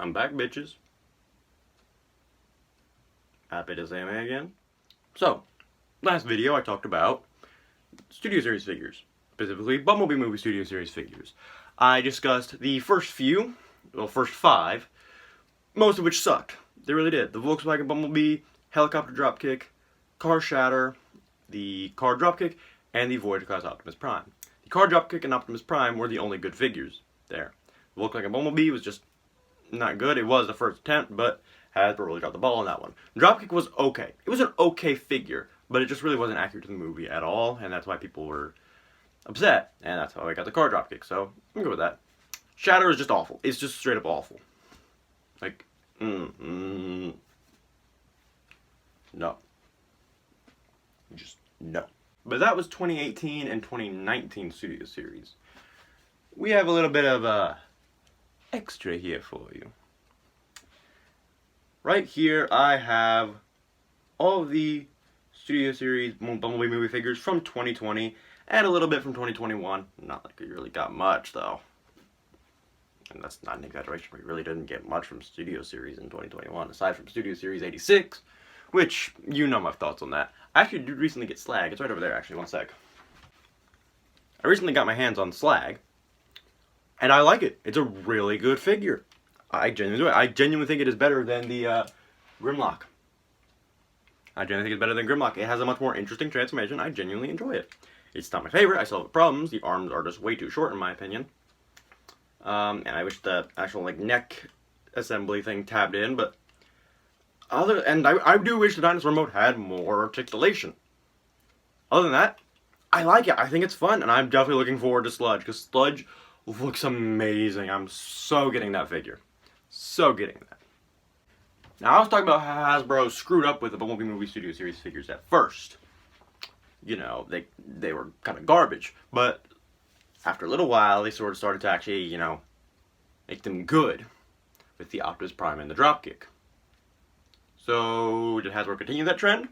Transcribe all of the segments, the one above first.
I'm back, bitches. Happy to say me again. So, last video I talked about Studio Series figures, specifically Bumblebee movie Studio Series figures. I discussed the first few, well, first 5, most of which sucked. They really did. The Volkswagen Bumblebee, Helicopter Dropkick, Car Shatter, the Car Dropkick, and the Voyager Class Optimus Prime. The Car Dropkick and Optimus Prime were the only good figures there. The Volkswagen Bumblebee was just not good. It was the first attempt, but Hasbro really dropped the ball on that one. Dropkick was okay. It was an okay figure, but it just really wasn't accurate to the movie at all, and that's why people were upset, and that's how I got the Car Dropkick, so I'm good with that. Shatter is just awful. It's just straight up awful. Like, no. Just no. But that was 2018 and 2019 Studio Series. We have a little bit of extra here for you. Right here I have all of the Studio Series Bumblebee movie figures from 2020 and a little bit from 2021. Not like we really got much though. And that's not an exaggeration. We really didn't get much from Studio Series in 2021 aside from Studio Series 86, which you know my thoughts on that. I actually did recently get Slag. It's right over there actually, one sec. I recently got my hands on Slag and I like it. It's a really good figure. I genuinely enjoy it. I genuinely think it is better than the Grimlock. I genuinely think it's better than Grimlock. It has a much more interesting transformation. I genuinely enjoy it. It's not my favorite. I still have problems. The arms are just way too short in my opinion. And I wish the actual like neck assembly thing tabbed in, but I do wish the dinosaur mode had more articulation. Other than that, I like it. I think it's fun, and I'm definitely looking forward to Sludge, because Sludge looks amazing. I'm so getting that figure. So getting that. Now, I was talking about how Hasbro screwed up with the Bumblebee Movie Studio Series figures at first. You know, they were kind of garbage. But after a little while, they sort of started to actually, you know, make them good with the Optimus Prime and the Dropkick. So, did Hasbro continue that trend?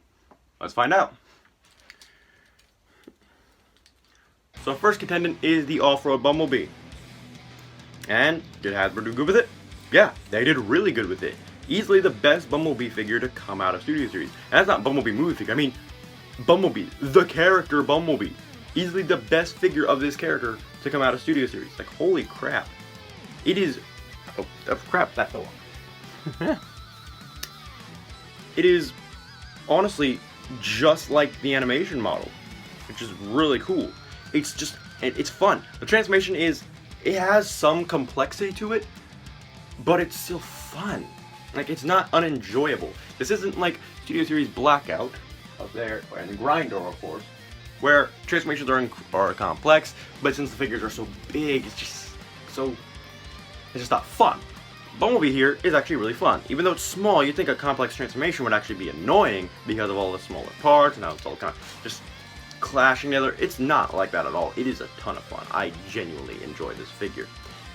Let's find out. So, first contendant is the Off-Road Bumblebee. And did Hasbro do good with it? Yeah, they did really good with it. Easily the best Bumblebee figure to come out of Studio Series. And that's not Bumblebee movie figure, I mean Bumblebee, the character Bumblebee. Easily the best figure of this character to come out of Studio Series. Like, holy crap. It is... Oh, crap, that fell off. It is, honestly, just like the animation model. Which is really cool. It's just... It's fun. The transformation is... It has some complexity to it, but it's still fun. Like, it's not unenjoyable. This isn't like Studio Series Blackout up there, and Grindor, of course, where transformations are complex, but since the figures are so big, it's just not fun. Bumblebee here is actually really fun. Even though it's small, you'd think a complex transformation would actually be annoying because of all the smaller parts and how it's all kind of just clashing together. It's not like that at all. It is a ton of fun. I genuinely enjoy this figure.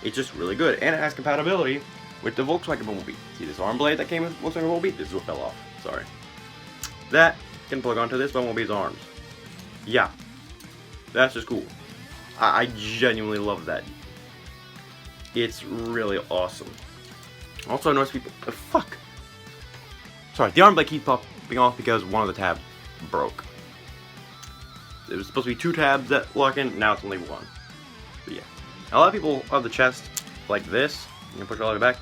It's just really good, and it has compatibility with the Volkswagen Bumblebee. See this arm blade that came with Volkswagen Bumblebee? This is what fell off. Sorry. That can plug onto this Bumblebee's arms. Yeah, that's just cool. I genuinely love that. It's really awesome. Also, I noticed people. Fuck. Sorry, the arm blade keeps popping off because one of the tabs broke. It was supposed to be 2 tabs that lock in, now it's only 1. But yeah. A lot of people have the chest like this. You can push it all the way back.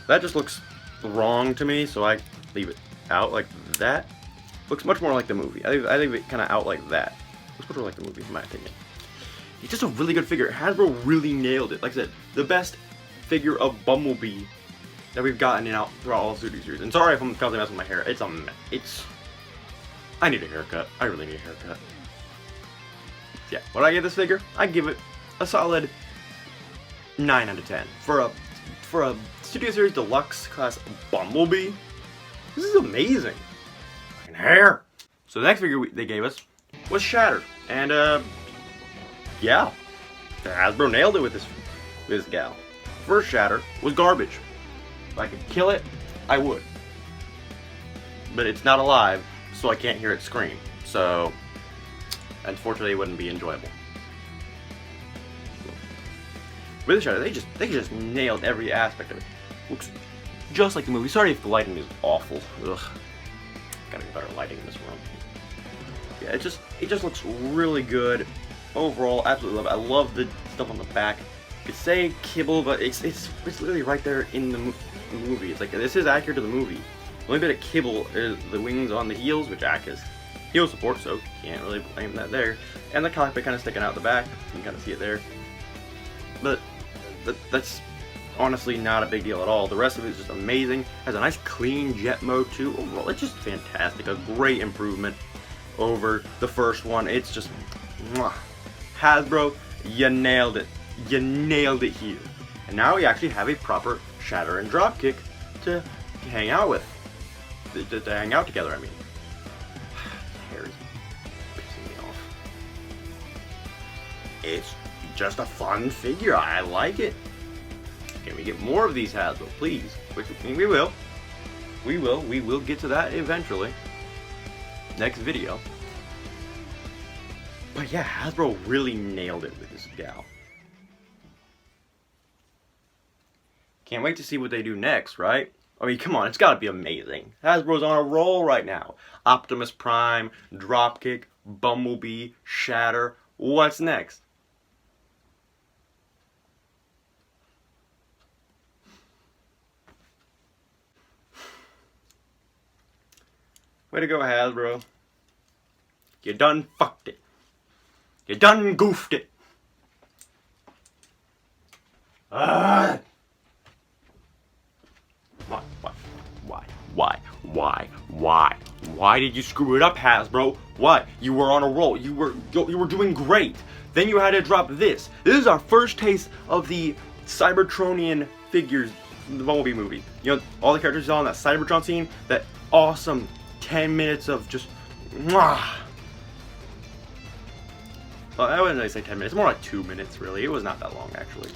That just looks wrong to me, so I leave it out like that. Looks much more like the movie. I leave it kind of out like that. Looks much more like the movie, in my opinion. It's just a really good figure. Hasbro really nailed it. Like I said, the best figure of Bumblebee that we've gotten out throughout all Studio Series. And sorry if I'm constantly messing with my hair. I need a haircut. I really need a haircut. Yeah, what do I give this figure? I give it a solid 9 out of 10. For a Studio Series Deluxe class Bumblebee, this is amazing. Fucking hair. So the next figure they gave us was Shatter, and yeah, Hasbro nailed it with this gal. First Shatter was garbage. If I could kill it, I would. But it's not alive, so I can't hear it scream. So unfortunately, it wouldn't be enjoyable. With the Shadow, they just nailed every aspect of it. Looks just like the movie. Sorry if the lighting is awful. Ugh. Gotta get better lighting in this room. Yeah, it just looks really good. Overall, absolutely love it. I love the stuff on the back. You could say kibble, but it's literally right there in the movie. It's like, this is accurate to the movie. The only bit of kibble is the wings on the heels, which act as heel support, so can't really blame that there. And the cockpit kind of sticking out the back. You can kind of see it there. But that's honestly not a big deal at all. The rest of it is just amazing. Has a nice clean jet mode too. Overall, it's just fantastic. A great improvement over the first one. It's just, mwah. Hasbro, you nailed it. You nailed it here. And now we actually have a proper shatter and dropkick to hang out with. To hang out together, I mean. Hair is pissing me off. It's just a fun figure. I like it. Can we get more of these Hasbro, please? Which, I mean, we will. We will get to that eventually. Next video. But yeah, Hasbro really nailed it with this gal. Can't wait to see what they do next, right? I mean, come on, it's gotta be amazing. Hasbro's on a roll right now. Optimus Prime, Dropkick, Bumblebee, Shatter. What's next? Way to go, Hasbro. You done fucked it. You done goofed it. Why did you screw it up, Hasbro? Why? You were on a roll. You were doing great. Then you had to drop this. This is our first taste of the Cybertronian figures from the Bumblebee movie. You know, all the characters on that Cybertron scene, that awesome 10 minutes of just mwah. Well, I wouldn't really say 10 minutes, more like 2 minutes really. It was not that long actually.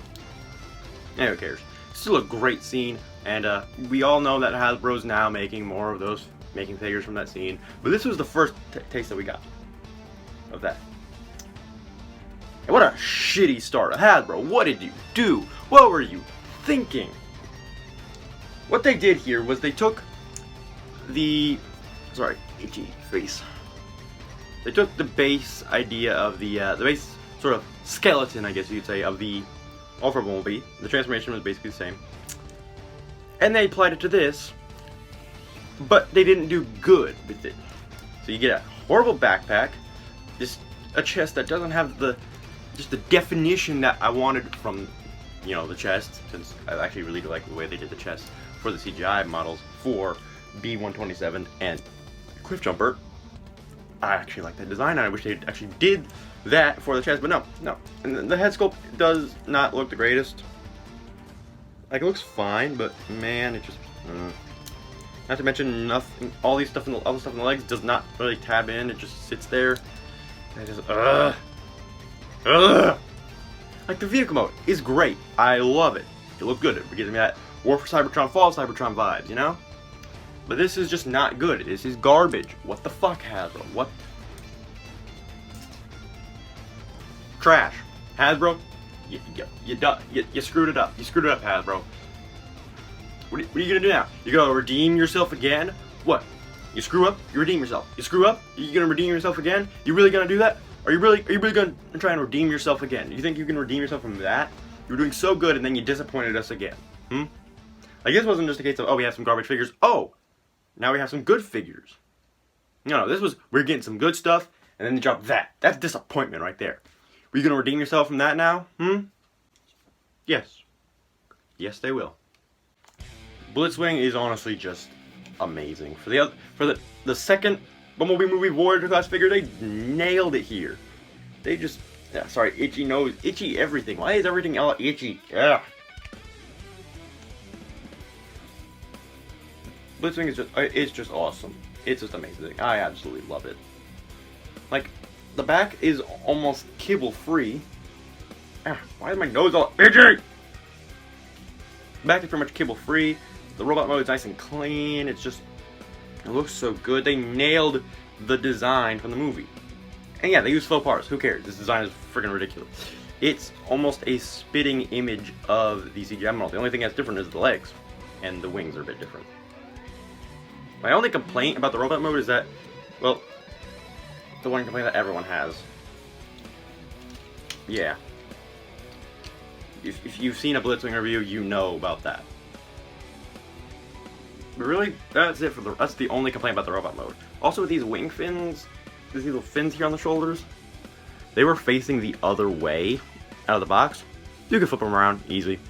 Who cares? Still a great scene, and we all know that Hasbro's now making more of those, making figures from that scene. But this was the first taste that we got of that. And what a shitty start. Hasbro, what did you do? What were you thinking? What they did here was they took the, sorry, itchy face. They took the base idea of the base sort of skeleton, I guess you'd say, of the Ultra Bumblebee. The transformation was basically the same. And they applied it to this, but they didn't do good with it. So you get a horrible backpack, just a chest that doesn't have the definition that I wanted from, you know, the chest, since I actually really do like the way they did the chest for the CGI models for B-127 and Cliff Jumper. I actually like that design. I wish they actually did that for the chest, but no. And the head sculpt does not look the greatest. Like, it looks fine, but man, it just. Not to mention, nothing. All the stuff in the legs does not really tab in. It just sits there. And it just Like, the vehicle mode is great. I love it. It looks good. It gives me that War for Cybertron, Fall of Cybertron vibes, you know. But this is just not good. This is garbage. What the fuck, Hasbro? What? Trash. Hasbro, you screwed it up. You screwed it up, Hasbro. What are you gonna do now? You gonna redeem yourself again? What? You screw up, you redeem yourself. You screw up, you gonna redeem yourself again? You really gonna do that? Are you really gonna try and redeem yourself again? You think you can redeem yourself from that? You were doing so good and then you disappointed us again. I guess it wasn't just a case of, oh, we have some garbage figures. Oh, now we have some good figures. No, this was, we're getting some good stuff, and then they drop that. That's disappointment right there. Were you going to redeem yourself from that now? Yes. Yes, they will. Blitzwing is honestly just amazing. For the second Bumblebee movie Voyager class figure, they nailed it here. They just, sorry, itchy nose, itchy everything. Why is everything all itchy? Ugh. Blitzwing is it's just awesome. It's just amazing. I absolutely love it. Like, the back is almost kibble free. Why is my nose all itchy? Back is pretty much kibble free. The robot mode is nice and clean. It's just, it looks so good. They nailed the design from the movie. And yeah, they use faux parts. Who cares? This design is freaking ridiculous. It's almost a spitting image of the CGI model. The only thing that's different is the legs. and the wings are a bit different. My only complaint about the robot mode is that, well, the one complaint that everyone has. Yeah. If you've seen a Blitzwing review, you know about that. But really, that's it for that's the only complaint about the robot mode. Also, with these wing fins, these little fins here on the shoulders, they were facing the other way out of the box. You can flip them around easily.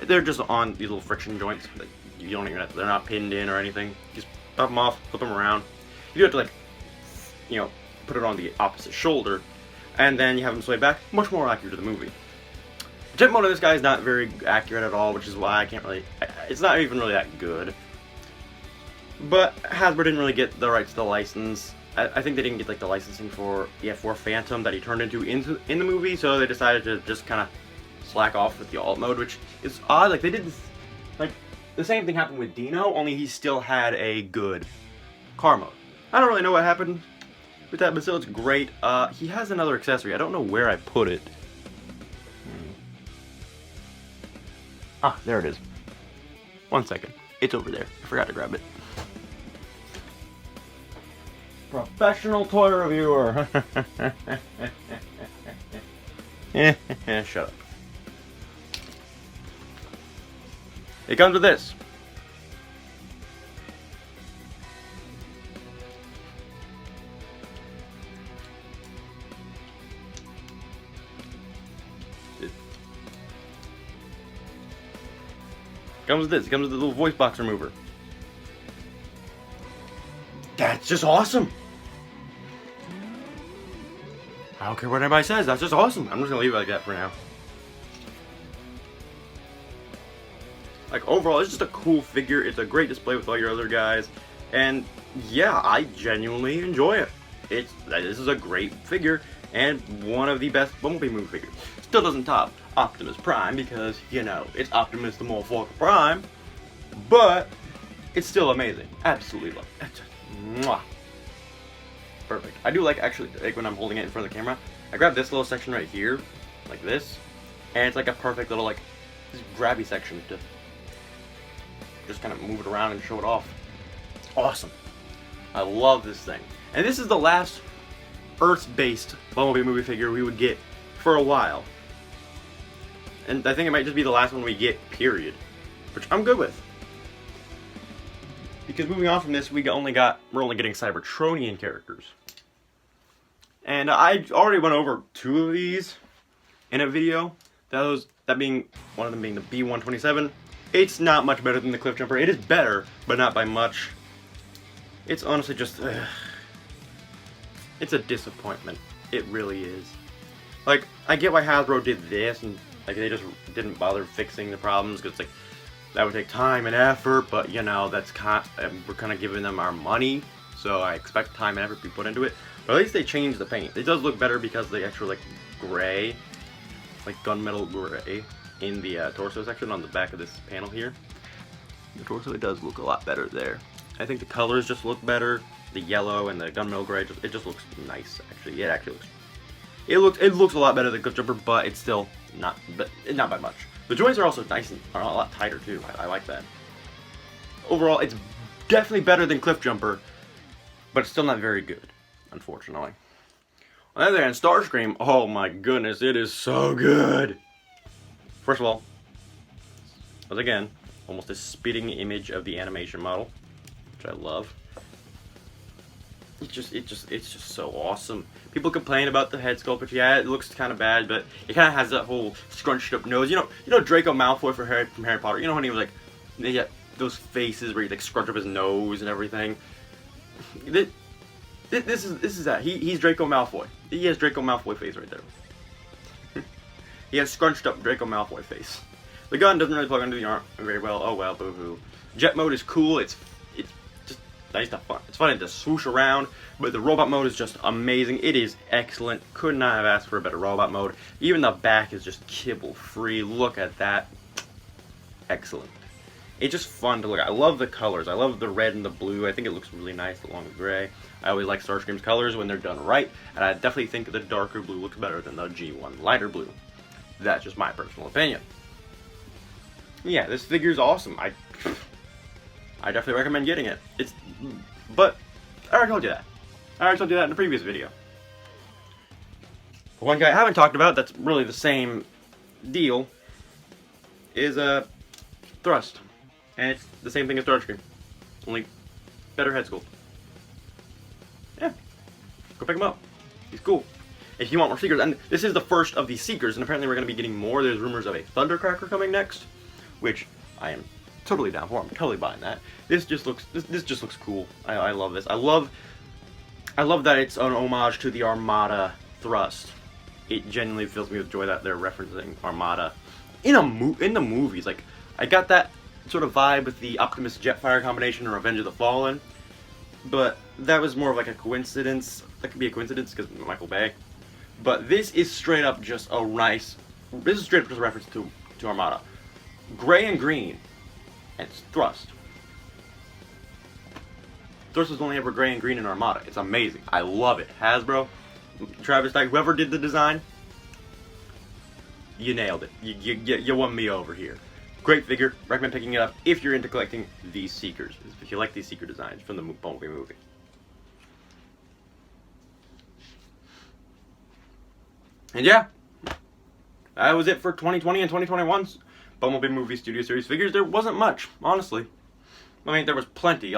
They're just on these little friction joints. You don't even have to, they're not pinned in or anything. Just pop them off, flip them around. You do have to, like, you know, put it on the opposite shoulder, and then you have them sway back. Much more accurate to the movie. The jet mode of this guy is not very accurate at all, which is why I can't really. It's not even really that good. But Hasbro didn't really get the rights to the license. I think they didn't get like the licensing for the F4 Phantom that he turned into in the movie, so they decided to just kind of slack off with the alt mode, which is odd. Like they did this, like the same thing happened with Dino, only he still had a good car mode. I don't really know what happened with that, but still it's great. He has another accessory. I don't know where I put it. Ah, there it is. 1 second. It's over there. I forgot to grab it. Professional toy reviewer. Shut up. It comes with this. Comes with this. It comes with the little voice box remover. That's just awesome. I don't care what anybody says. That's just awesome. I'm just gonna leave it like that for now. Like overall, it's just a cool figure. It's a great display with all your other guys, and yeah, I genuinely enjoy it. This is a great figure and one of the best Bumblebee movie figures. Still doesn't top Optimus Prime because, you know, it's Optimus the motherfucker Prime, but it's still amazing. Absolutely love it. Mwah. Perfect. I do like, actually, like when I'm holding it in front of the camera, I grab this little section right here, like this, and it's like a perfect little, like, grabby section to just kind of move it around and show it off. It's awesome. I love this thing. And this is the last Earth-based Bumblebee movie figure we would get for a while. And I think it might just be the last one we get, period. Which I'm good with. Because moving on from this, we're only getting Cybertronian characters. And I already went over 2 of these in a video. That being, one of them being the B127. It's not much better than the Cliff Jumper. It is better, but not by much. It's honestly just, it's a disappointment. It really is. Like, I get why Hasbro did this, and like they just didn't bother fixing the problems, because like, that would take time and effort, but you know, that's we're kind of giving them our money, so I expect time and effort to be put into it. But at least they changed the paint. It does look better because the extra like gray, like gunmetal gray, in the torso section on the back of this panel here. The torso, it does look a lot better there. I think the colors just look better. The yellow and the gunmetal gray, it just looks nice. Actually, it actually looks. It looks a lot better than Cliff Jumper, but it's still not by much. The joints are also nice and are a lot tighter too. I like that. Overall, it's definitely better than Cliff Jumper, but it's still not very good, unfortunately. On the other hand, Starscream, oh my goodness, it is so good. First of all, once again, almost a spitting image of the animation model, which I love. It's just so awesome. People complain about the head sculpt, but yeah, it looks kind of bad, but it kind of has that whole scrunched up nose. You know Draco Malfoy from Harry Potter. You know when he was like, they got those faces where he like scrunch up his nose and everything. This is that. He's Draco Malfoy. He has Draco Malfoy face right there. He has scrunched up Draco Malfoy face. The gun doesn't really plug into the arm very well. Oh well, boo hoo. Jet mode is cool. It's just nice to fun. It's funny to swoosh around, but the robot mode is just amazing. It is excellent. Could not have asked for a better robot mode. Even the back is just kibble free. Look at that. Excellent. It's just fun to look at. I love the colors. I love the red and the blue. I think it looks really nice along with gray. I always like Starscream's colors when they're done right, and I definitely think the darker blue looks better than the G1 lighter blue. That's just my personal opinion. Yeah, this figure's awesome. I definitely recommend getting it. But I already told you that. I already told you that in the previous video. One guy I haven't talked about that's really the same deal is Thrust. And it's the same thing as Starscream. Only better head sculpt. Yeah. Go pick him up. He's cool. If you want more Seekers, and this is the first of the Seekers, and apparently we're going to be getting more. There's rumors of a Thundercracker coming next, which I am totally down for. I'm totally buying that. This just looks cool. I love this. I love that it's an homage to the Armada Thrust. It genuinely fills me with joy that they're referencing Armada in the movies. Like, I got that sort of vibe with the Optimus Jetfire combination or Revenge of the Fallen, but that was more of like a coincidence. That could be a coincidence because Michael Bay. But this is straight up just a nice. This is straight up just a reference to Armada. Gray and green, and it's Thrust. Thrust was only ever gray and green in Armada. It's amazing. I love it. Hasbro, Travis Dyke, whoever did the design, you nailed it. You won me over here. Great figure. Recommend picking it up if you're into collecting these Seekers. If you like these Seeker designs from the Bumblebee movie. And yeah, that was it for 2020 and 2021's Bumblebee Movie Studio Series figures. There wasn't much, honestly. I mean, there was plenty,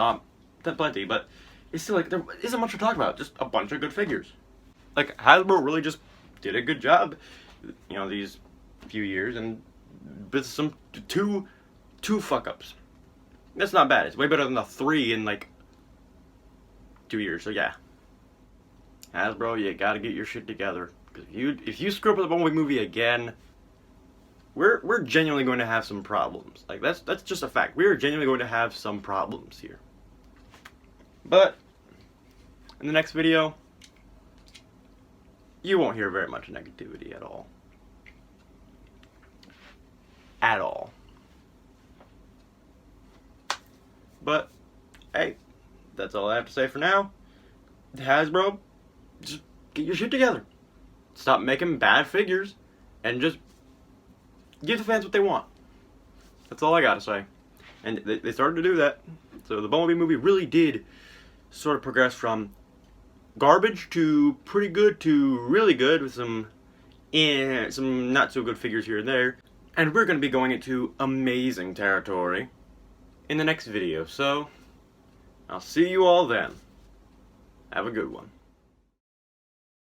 but it's still like there isn't much to talk about. Just a bunch of good figures. Like, Hasbro really just did a good job, you know, these few years, and with some two fuck ups. That's not bad. It's way better than the 3 in like 2 years. So yeah, Hasbro, you gotta get your shit together. If you screw up with the Bumblebee movie again, we're genuinely going to have some problems. Like, that's just a fact. We're genuinely going to have some problems here. But in the next video, you won't hear very much negativity at all. At all. But hey, that's all I have to say for now. Hasbro, just get your shit together. Stop making bad figures and just give the fans what they want. That's all I gotta say. And they started to do that. So the Bumblebee movie really did sort of progress from garbage to pretty good to really good with some not so good figures here and there. And we're going to be going into amazing territory in the next video. So I'll see you all then. Have a good one.